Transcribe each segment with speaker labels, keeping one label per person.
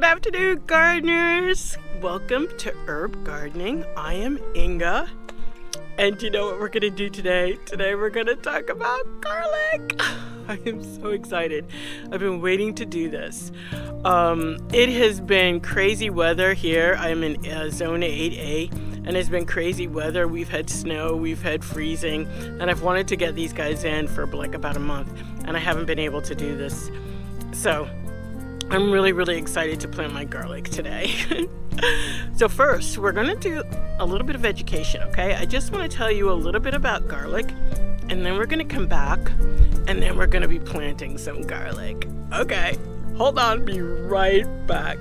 Speaker 1: good afternoon, gardeners. Welcome to Herb Gardening. I am Inga. And you know what we're going to do today? Today we're going to talk about garlic. I am so excited. I've been waiting to do this. It has been crazy weather here. I'm in zone 8A, and it's been crazy weather. We've had snow, we've had freezing, and I've wanted to get these guys in for like about a month, and I haven't been able to do this. So I'm really excited to plant my garlic today. So first, we're going to do a little bit of education, okay? I just want to tell you a little bit about garlic, and then we're going to come back, and then we're going to be planting some garlic. Okay, hold on, be right back.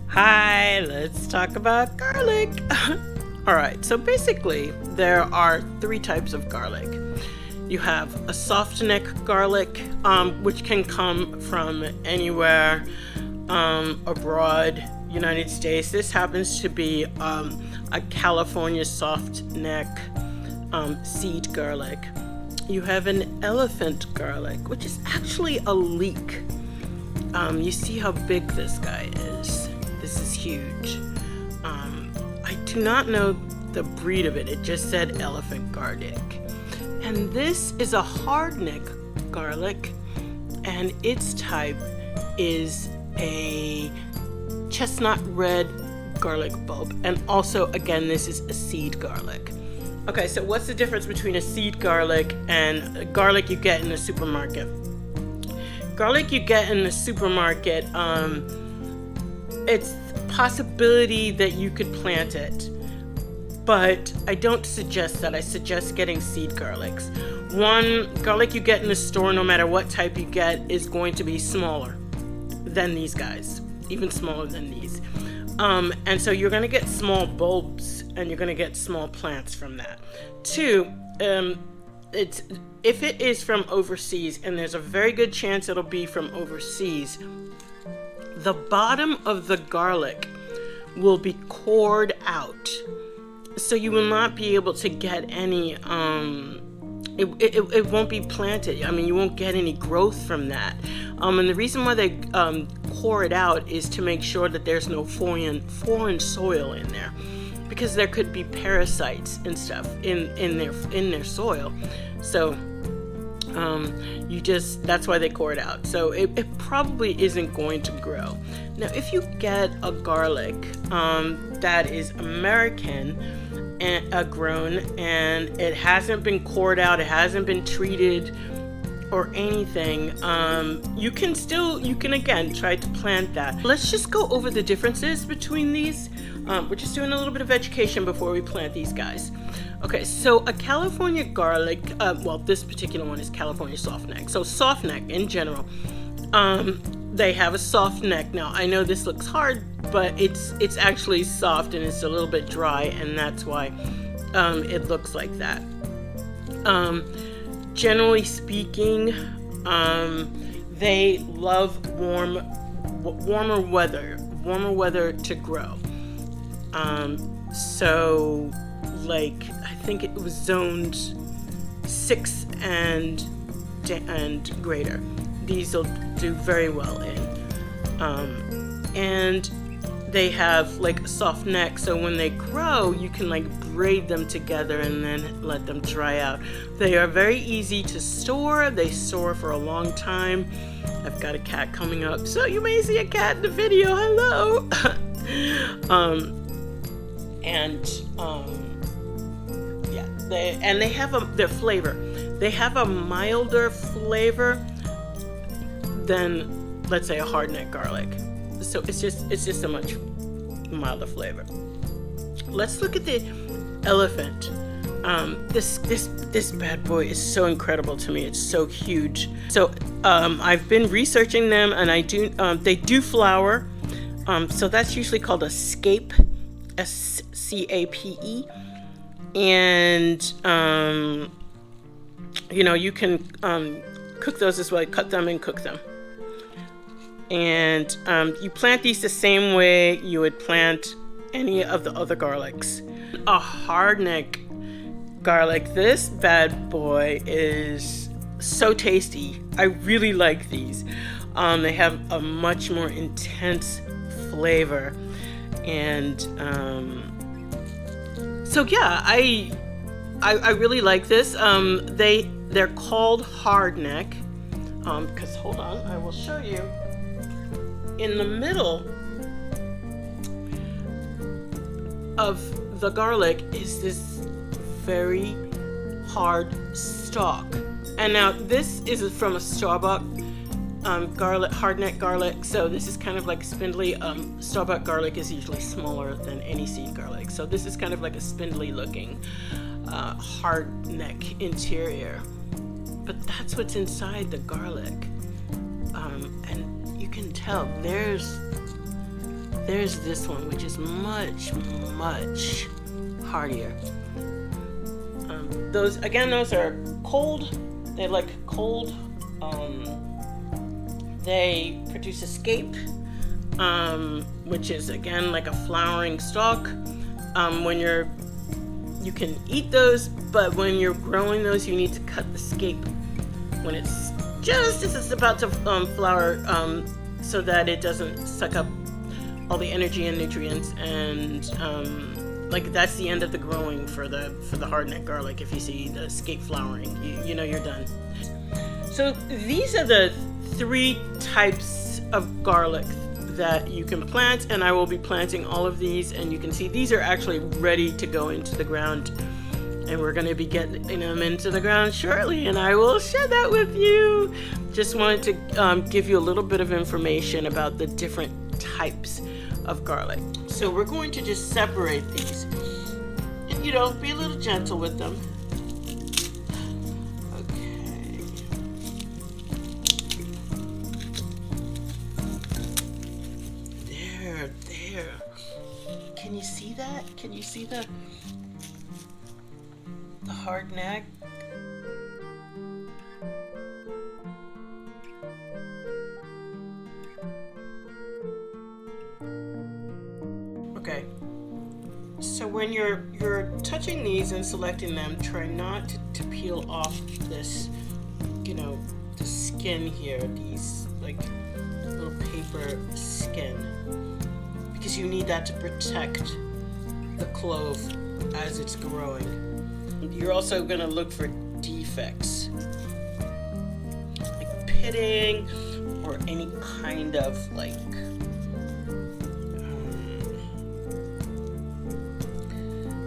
Speaker 1: Hi, let's talk about garlic. All right, so basically there are three types of garlic. You have a soft neck garlic, which can come from anywhere abroad, United States. This happens to be a California soft neck seed garlic. You have an elephant garlic, which is actually a leek. You see how big this guy is. This is huge. I do not know the breed of it. It just said elephant garlic. And this is a hardneck garlic, and its type is a chestnut red garlic bulb. And also, again, this is a seed garlic. Okay, so what's the difference between a seed garlic and a garlic you get in the supermarket? Garlic you get in the supermarket, it's a possibility that you could plant it, but I don't suggest that. I suggest getting seed garlics. One garlic you get in the store, no matter what type you get, is going to be smaller than these guys, even smaller than these. And so you're going to get small bulbs, and you're going to get small plants from that. Two, if it is from overseas, and there's a very good chance it'll be from overseas, the bottom of the garlic will be cored out, so you will not be able to get any it won't be planted. I mean, you won't get any growth from that, and the reason why they core it out is to make sure that there's no foreign soil in there, because there could be parasites and stuff in their soil. So that's why they core it out. So it probably isn't going to grow. Now, if you get a garlic that is American and grown, and it hasn't been cored out, it hasn't been treated or anything, you can again try to plant that. Let's just go over the differences between these. We're just doing a little bit of education before we plant these guys. Okay, so a California garlic, this particular one is California softneck. So softneck in general, they have a soft neck. Now, I know this looks hard, but it's actually soft, and it's a little bit dry, and that's why it looks like that. Generally speaking, they love warmer weather to grow. So, like, I think it was zoned 6 and greater. These will do very well in. And they have like a soft neck, so when they grow, you can like braid them together and then let them dry out. They are very easy to store. They store for a long time. I've got a cat coming up, so you may see a cat in the video. Hello. They have their flavor. They have a milder flavor than, let's say, a hardneck garlic. So it's just a much milder flavor. Let's look at the elephant. This bad boy is so incredible to me. It's so huge. So I've been researching them, and they do flower. So that's usually called a scape, SCAPE. And you can cook those as well. Cut them and cook them. And you plant these the same way you would plant any of the other garlics. A hardneck garlic. This bad boy is so tasty. I really like these. They have a much more intense flavor, and so yeah, I really like this. They're called hardneck because hold on, I will show you. In the middle of the garlic is this very hard stalk. And now this is from a Starbuck garlic, hardneck garlic. So this is kind of like spindly. Starbuck garlic is usually smaller than any seed garlic. So this is kind of like a spindly looking hardneck interior. But that's what's inside the garlic. And you can tell there's this one, which is much hardier. Those are cold. They like cold. They produce escape, which is again like a flowering stalk. You can eat those, but when you're growing those, you need to cut the scape when it's just as it's about to flower, so that it doesn't suck up all the energy and nutrients. And like that's the end of the growing for the hardneck garlic. If you see the scape flowering, you know you're done. So these are the 3 types of garlic that you can plant, and I will be planting all of these, and you can see these are actually ready to go into the ground, and we're going to be getting them into the ground shortly, and I will share that with you. Just wanted to give you a little bit of information about the different types of garlic. So we're going to just separate these, and be a little gentle with them. There. Can you see that? Can you see the hard neck? Okay. So when you're touching these and selecting them, try not to peel off this, the skin here, these like little paper skin, because you need that to protect the clove as it's growing. You're also going to look for defects, like pitting or any kind of like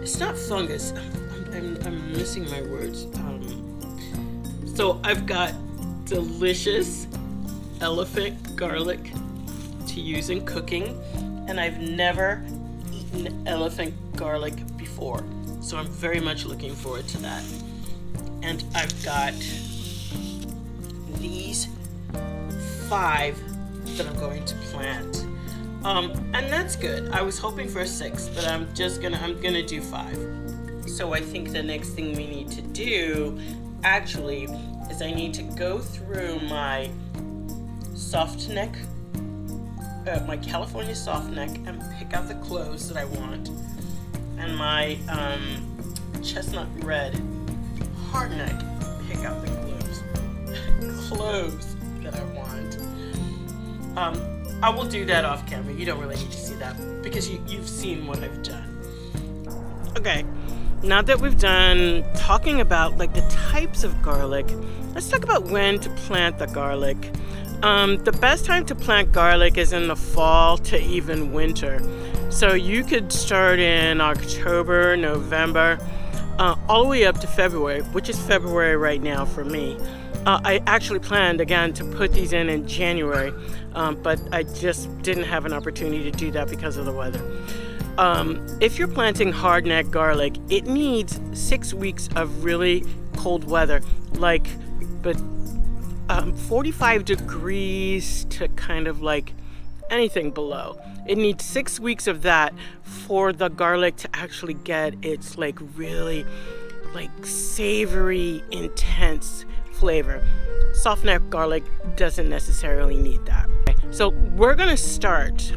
Speaker 1: it's not fungus. I'm missing my words. So I've got delicious elephant garlic to use in cooking, and I've never eaten elephant garlic before, so I'm very much looking forward to that. And I've got these 5 that I'm going to plant, and that's good. I was hoping for 6, but I'm gonna do 5. So I think the next thing we need to do actually is I need to go through my soft neck, my California soft neck, and pick out the cloves that I want, and my chestnut red hard neck, pick out the cloves that I want. I will do that off camera. You don't really need to see that because you've seen what I've done. Okay, now that we've done talking about like the types of garlic, let's talk about when to plant the garlic. The best time to plant garlic is in the fall to even winter. So you could start in October, November, all the way up to February, which is February right now for me. I actually planned again to put these in January, but I just didn't have an opportunity to do that because of the weather. If you're planting hardneck garlic, it needs 6 weeks of really cold weather, like 45 degrees to kind of like anything below. It needs 6 weeks of that for the garlic to actually get its like really like savory, intense flavor. Soft neck garlic doesn't necessarily need that. So we're gonna start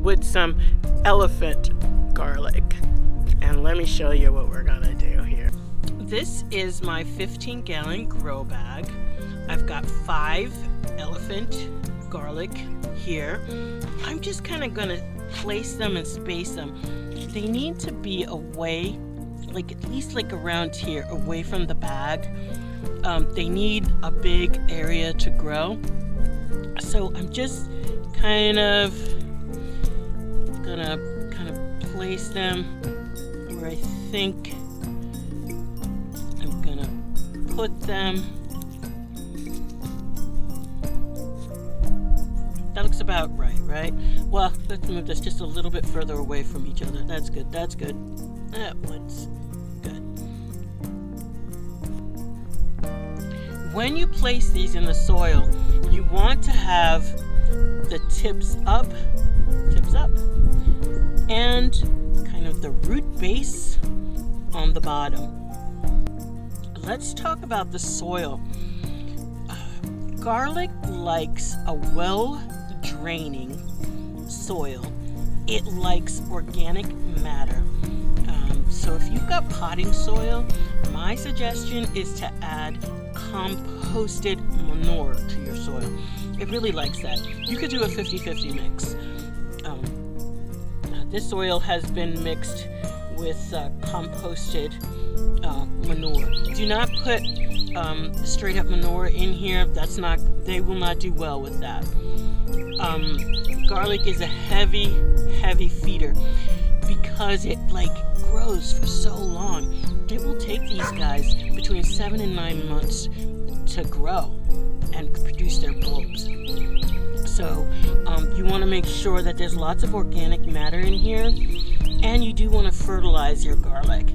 Speaker 1: with some elephant garlic. And let me show you what we're gonna do here. This is my 15-gallon grow bag. I've got 5 elephant garlic here. I'm just kind of gonna place them and space them. They need to be away, like at least like around here, away from the bag. They need a big area to grow. So I'm just kind of gonna place them where I think I'm gonna put them. That looks about right? Well, let's move this just a little bit further away from each other. That's good. That one's good. When you place these in the soil, you want to have the tips up, and kind of the root base on the bottom. Let's talk about the soil. Garlic likes a well-draining soil. It likes organic matter. So if you've got potting soil, my suggestion is to add composted manure to your soil. It really likes that. You could do a 50-50 mix. This soil has been mixed with composted manure. Do not put straight up manure in here. They will not do well with that. Garlic is a heavy feeder because it grows for so long. It will take these guys between 7 and 9 months to grow and produce their bulbs. So you want to make sure that there's lots of organic matter in here, and you do want to fertilize your garlic.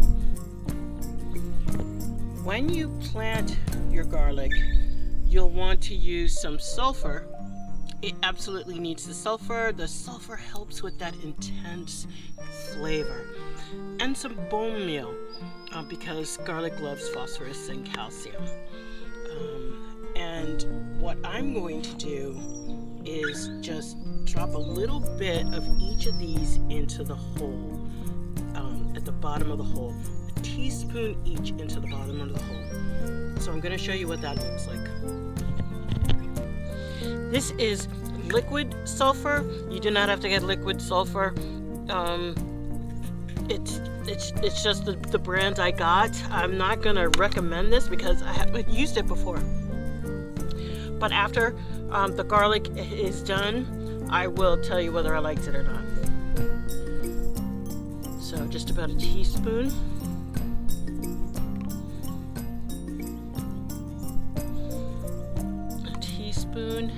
Speaker 1: When you plant your garlic, you'll want to use some sulfur. It absolutely needs the sulfur. The sulfur helps with that intense flavor. And some bone meal, because garlic loves phosphorus and calcium. And what I'm going to do is just drop a little bit of each of these into the hole, at the bottom of the hole. A teaspoon each into the bottom of the hole. So I'm going to show you what that looks like. This is liquid sulfur. You do not have to get liquid sulfur. It's just the brand I got. I'm not going to recommend this because I haven't used it before. But after the garlic is done, I will tell you whether I liked it or not. So just about a teaspoon. A teaspoon.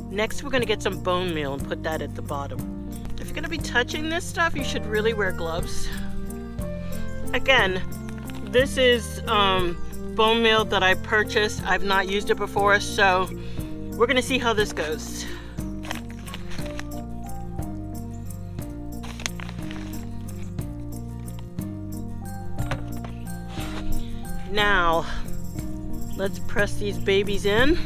Speaker 1: Next, we're going to get some bone meal and put that at the bottom. If you're going to be touching this stuff, you should really wear gloves. Again, this is bone meal that I purchased. I've not used it before, so we're going to see how this goes. Now, let's press these babies in.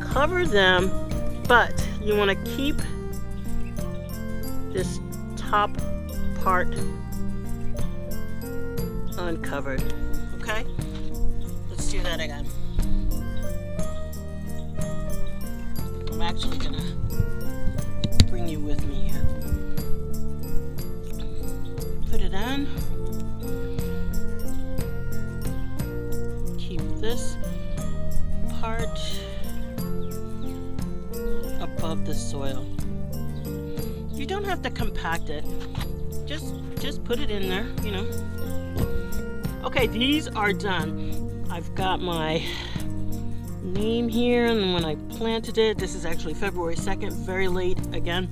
Speaker 1: Cover them, but you want to keep this top part uncovered. Okay? Let's do that again. I'm actually gonna bring you with me here. Put it on. Keep this part above the soil. You don't have to compact it. Just put it in there, you know. Okay, these are done. I've got my name here, and when I planted it, this is actually February 2nd, very late again.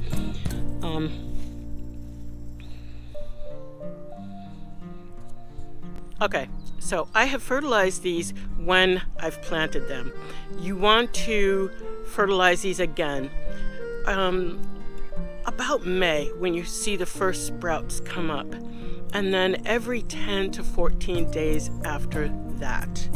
Speaker 1: Okay, so I have fertilized these when I've planted them. You want to fertilize these again about May, when you see the first sprouts come up. and then every 10 to 14 days after that.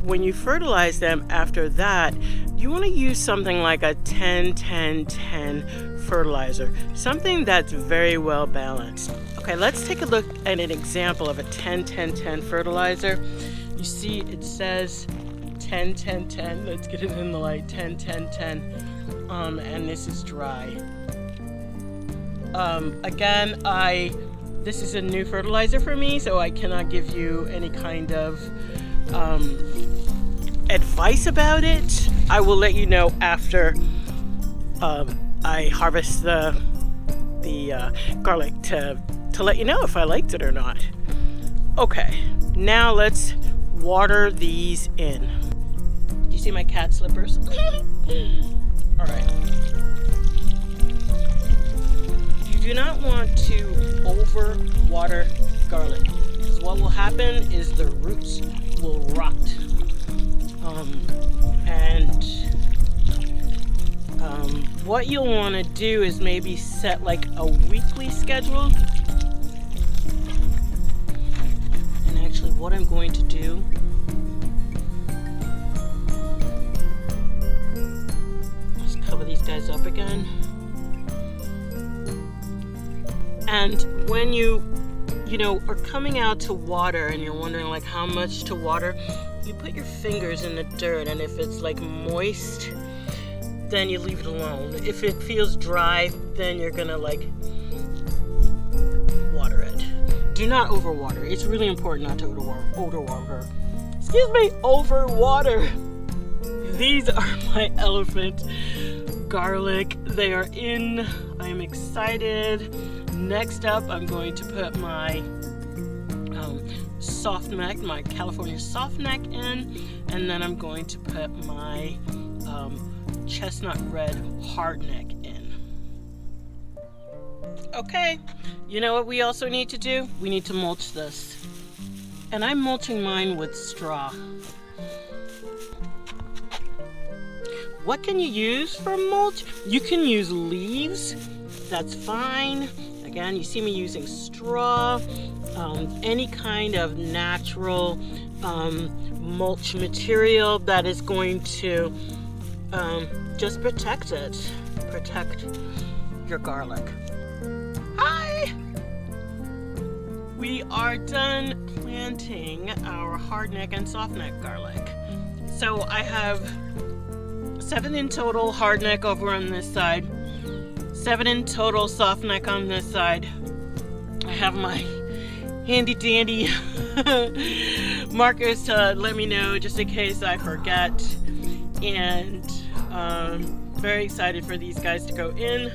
Speaker 1: When you fertilize them after that, you want to use something like a 10-10-10 fertilizer, something that's very well balanced. Okay, let's take a look at an example of a 10-10-10 fertilizer. You see it says 10-10-10. Let's get it in the light. 10-10-10. And this is dry. Again, this is a new fertilizer for me, so I cannot give you any kind of advice about it. I will let you know after I harvest the garlic to let you know if I liked it or not. Okay, now let's water these in. Do you see my cat slippers? All right. You do not want to over water garlic, because what will happen is the roots will rot. What you'll want to do is maybe set like a weekly schedule. And actually what I'm going to do is cover these guys up again. And when you are coming out to water and you're wondering like how much to water, you put your fingers in the dirt, and if it's like moist, then you leave it alone. If it feels dry, then you're gonna like water it. Do not overwater. It's really important not to overwater. Excuse me, overwater. These are my elephant garlic. They are in. I am excited. Next up, I'm going to put my soft neck, my California soft neck in, and then I'm going to put my chestnut red hard neck in. Okay, you know what we also need to do? We need to mulch this. And I'm mulching mine with straw. What can you use for mulch? You can use leaves, that's fine. Again, you see me using straw, any kind of natural mulch material that is going to just protect your garlic. Hi! We are done planting our hardneck and softneck garlic. So I have 7 in total hardneck over on this side, 7 in total softneck on this side. I have my handy dandy markers to let me know just in case I forget. And very excited for these guys to go in.